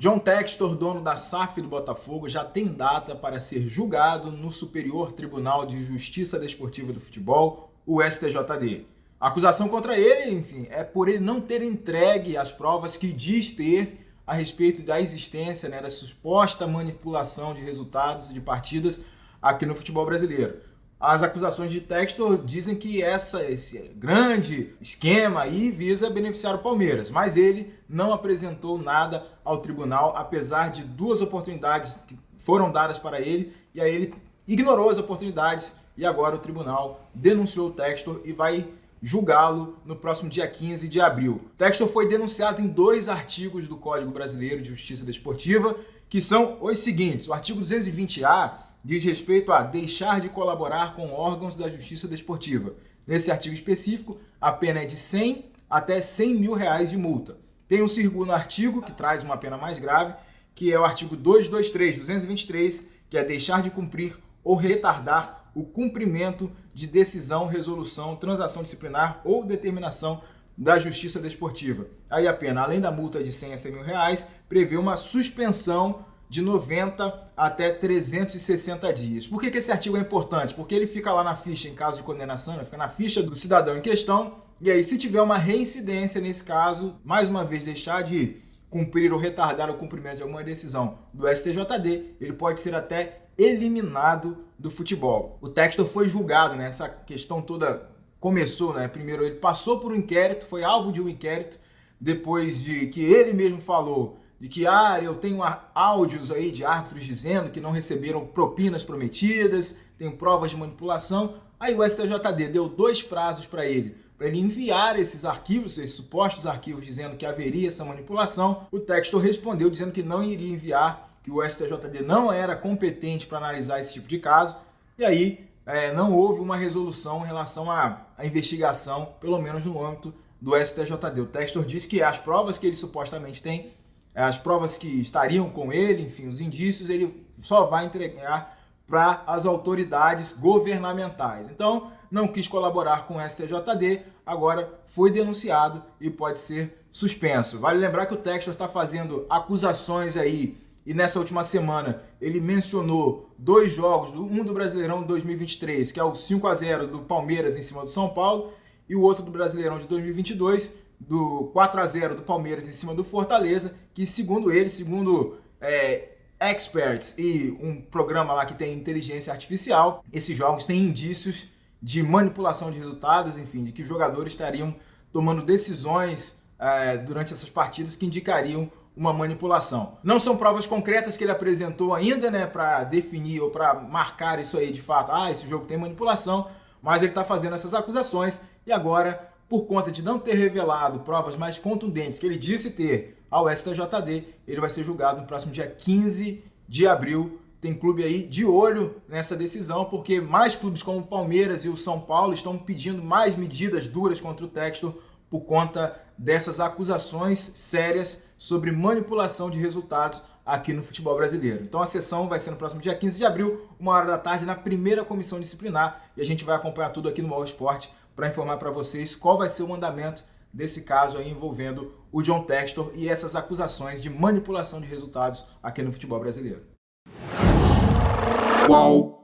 John Textor, dono da SAF do Botafogo, já tem data para ser julgado no Superior Tribunal de Justiça Desportiva do Futebol, o STJD. A acusação contra ele, enfim, é por ele não ter entregue as provas que diz ter a respeito da existência, da suposta manipulação de resultados de partidas aqui no futebol brasileiro. As acusações de Textor dizem que esse grande esquema aí visa beneficiar o Palmeiras, mas ele não apresentou nada ao tribunal, apesar de 2 oportunidades que foram dadas para ele, e aí ele ignorou as oportunidades e agora o tribunal denunciou o Textor e vai julgá-lo no próximo dia 15 de abril. Textor foi denunciado em 2 artigos do Código Brasileiro de Justiça Desportiva, que são os seguintes. O artigo 220-A diz respeito a deixar de colaborar com órgãos da Justiça Desportiva. Nesse artigo específico, a pena é de 100 até 100 mil reais de multa. Tem um segundo artigo que traz uma pena mais grave, que é o artigo 223, que é deixar de cumprir ou retardar o cumprimento de decisão, resolução, transação disciplinar ou determinação da Justiça Desportiva. Aí a pena, além da multa de 100 a 100 mil reais, prevê uma suspensão de 90 até 360 dias. Por que esse artigo é importante? Porque ele fica lá na ficha em caso de condenação, fica na ficha do cidadão em questão, e aí se tiver uma reincidência nesse caso, mais uma vez deixar de cumprir ou retardar o cumprimento de alguma decisão do STJD, ele pode ser até eliminado do futebol. O Textor foi julgado, essa questão toda começou, primeiro ele passou por um inquérito, foi alvo de um inquérito, depois de que ele mesmo falou de que eu tenho áudios aí de árbitros dizendo que não receberam propinas prometidas, tenho provas de manipulação. Aí o STJD deu 2 prazos para ele enviar esses arquivos, esses supostos arquivos dizendo que haveria essa manipulação. O Textor respondeu dizendo que não iria enviar, que o STJD não era competente para analisar esse tipo de caso. E aí não houve uma resolução em relação à investigação, pelo menos no âmbito do STJD. O Textor disse que as provas que ele supostamente tem, as provas que estariam com ele, enfim, os indícios, ele só vai entregar para as autoridades governamentais. Então, não quis colaborar com o STJD, agora foi denunciado e pode ser suspenso. Vale lembrar que o Textor está fazendo acusações aí, e nessa última semana ele mencionou 2 jogos, um do Brasileirão de 2023, que é o 5-0 do Palmeiras em cima do São Paulo, e o outro do Brasileirão de 2022, do 4-0 do Palmeiras em cima do Fortaleza, que segundo ele, segundo experts e um programa lá que tem inteligência artificial, esses jogos têm indícios de manipulação de resultados, enfim, de que os jogadores estariam tomando decisões durante essas partidas que indicariam uma manipulação. Não são provas concretas que ele apresentou ainda, para definir ou para marcar isso aí de fato, esse jogo tem manipulação, mas ele está fazendo essas acusações e agora, por conta de não ter revelado provas mais contundentes que ele disse ter ao STJD, ele vai ser julgado no próximo dia 15 de abril. Tem clube aí de olho nessa decisão, porque mais clubes como o Palmeiras e o São Paulo estão pedindo mais medidas duras contra o Textor por conta dessas acusações sérias sobre manipulação de resultados aqui no futebol brasileiro. Então a sessão vai ser no próximo dia 15 de abril, 1h da tarde, na primeira comissão disciplinar, e a gente vai acompanhar tudo aqui no UOL Esporte para informar para vocês qual vai ser o andamento desse caso aí envolvendo o John Textor e essas acusações de manipulação de resultados aqui no futebol brasileiro. UOL.